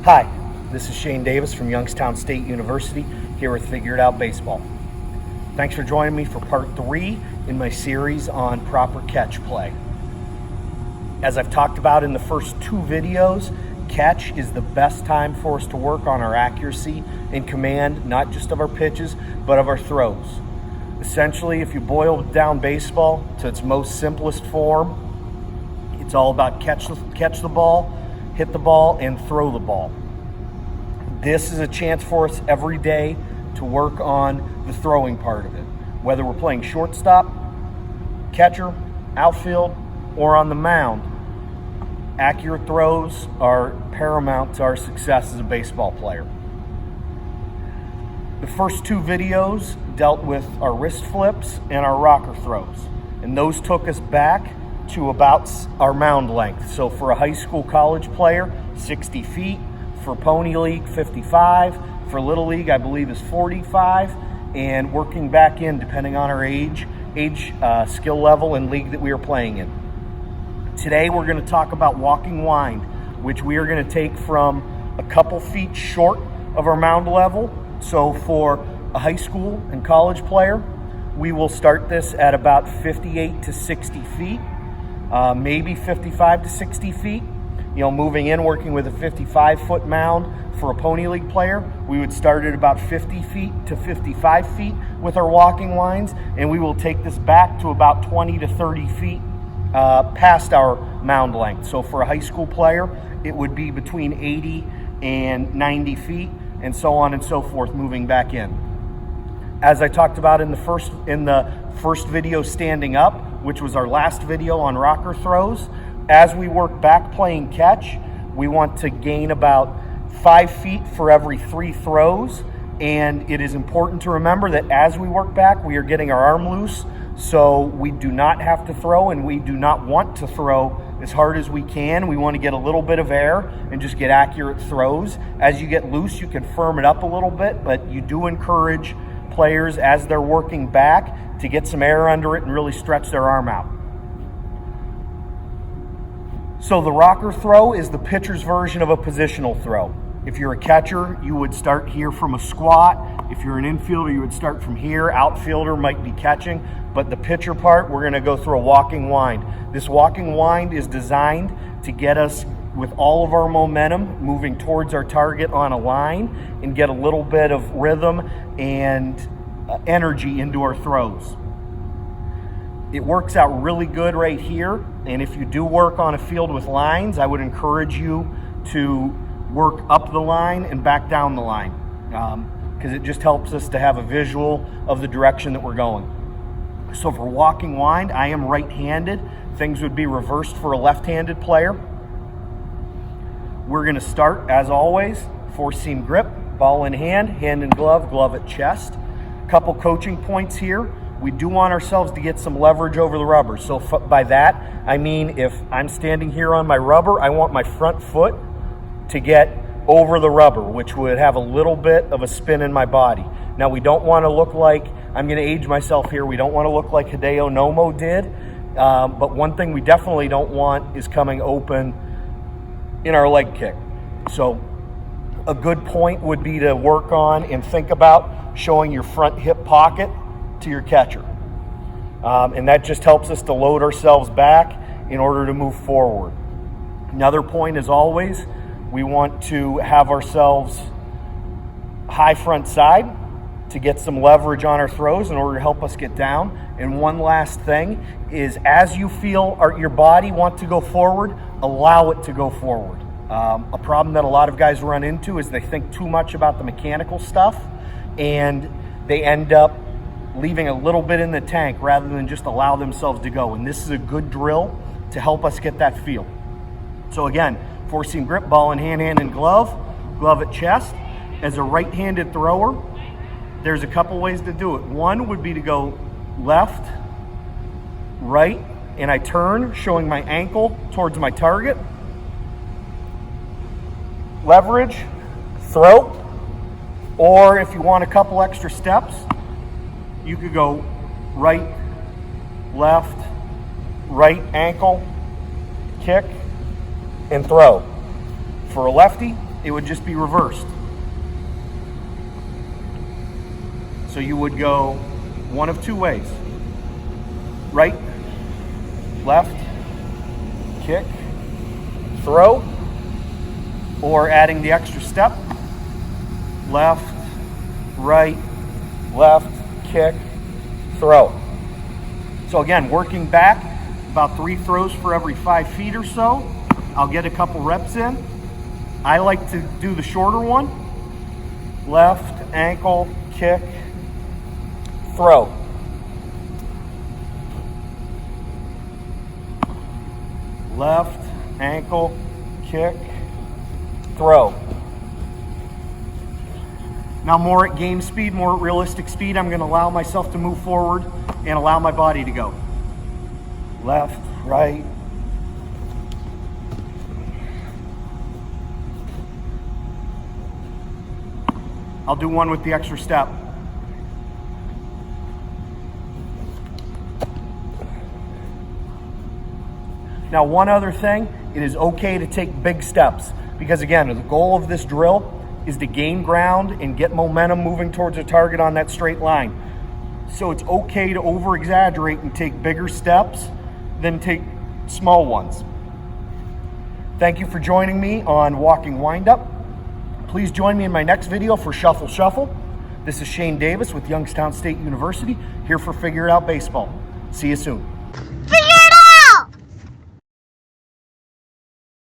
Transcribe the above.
Hi, this is Shane Davis from Youngstown State University here with Figure It Out Baseball. Thanks for joining me for part 3 in my series on proper catch play. As I've talked about in the first 2 videos, catch is the best time for us to work on our accuracy and command, not just of our pitches, but of our throws. Essentially, if you boil down baseball to its most simplest form, it's all about catch the ball, hit the ball, and throw the ball. This is a chance for us every day to work on the throwing part of it. Whether we're playing shortstop, catcher, outfield, or on the mound, accurate throws are paramount to our success as a baseball player. The first 2 videos dealt with our wrist flips and our rocker throws, and those took us back to about our mound length. So for a high school college player, 60 feet. For Pony League, 55. For Little League, I believe is 45. And working back in, depending on our age, skill level, and league that we are playing in. Today we're going to talk about walking wind, which we are going to take from a couple feet short of our mound level. So for a high school and college player, we will start this at about 58 to 60 feet. Maybe 55 to 60 feet. Moving in, working with a 55-foot mound for a Pony League player, we would start at about 50 feet to 55 feet with our walking winds, and we will take this back to about 20 to 30 feet past our mound length. So for a high school player, it would be between 80 and 90 feet, and so on and so forth, moving back in. As I talked about in the first video, standing up, which was our last video on rocker throws, as we work back playing catch, we want to gain about 5 feet for every 3 throws. And it is important to remember that as we work back, we are getting our arm loose, so we do not have to throw, and we do not want to throw as hard as we can. We want to get a little bit of air and just get accurate throws. As you get loose, you can firm it up a little bit, but you do encourage players as they're working back to get some air under it and really stretch their arm out. So the rocker throw is the pitcher's version of a positional throw. If you're a catcher, you would start here from a squat. If you're an infielder, you would start from here. Outfielder might be catching, but the pitcher part, we're going to go through a walking wind. This walking wind is designed to get us with all of our momentum moving towards our target on a line and get a little bit of rhythm and energy into our throws. It works out really good right here, and if you do work on a field with lines, I would encourage you to work up the line and back down the line, because it just helps us to have a visual of the direction that we're going. So for walking wind, I am right-handed. Things would be reversed for a left-handed player. We're going to start, as always, 4-seam grip, ball in hand, hand in glove, glove at chest. A couple coaching points here. We do want ourselves to get some leverage over the rubber. So by that, I mean if I'm standing here on my rubber, I want my front foot to get over the rubber, which would have a little bit of a spin in my body. Now, we don't want to look like, I'm going to age myself here, we don't want to look like Hideo Nomo did, but one thing we definitely don't want is coming open in our leg kick. So a good point would be to work on and think about showing your front hip pocket to your catcher. And that just helps us to load ourselves back in order to move forward. Another point, as always, we want to have ourselves high front side to get some leverage on our throws in order to help us get down. And one last thing is, as you feel your body want to go forward, allow it to go forward. A problem that a lot of guys run into is they think too much about the mechanical stuff, and they end up leaving a little bit in the tank rather than just allow themselves to go. And this is a good drill to help us get that feel. So again, 4-seam grip, ball in hand, hand in glove, glove at chest. As a right-handed thrower, there's a couple ways to do it. One would be to go left, right, and I turn, showing my ankle towards my target. Leverage, throw. Or if you want a couple extra steps, you could go right, left, right ankle, kick, and throw. For a lefty, it would just be reversed. So you would go one of two ways. Right, left, kick, throw, or adding the extra step, left, right, left, kick, throw. So again, working back, about 3 throws for every 5 feet or so. I'll get a couple reps in. I like to do the shorter one. Left, ankle, kick, throw. Left, ankle, kick, throw. Now more at game speed, more at realistic speed, I'm going to allow myself to move forward and allow my body to go. Left, right. I'll do one with the extra step. Now, one other thing, it is okay to take big steps because again, the goal of this drill is to gain ground and get momentum moving towards a target on that straight line. So it's okay to over-exaggerate and take bigger steps than take small ones. Thank you for joining me on Walking Windup. Please join me in my next video for Shuffle Shuffle. This is Shane Davis with Youngstown State University, here for Figure It Out Baseball. See you soon.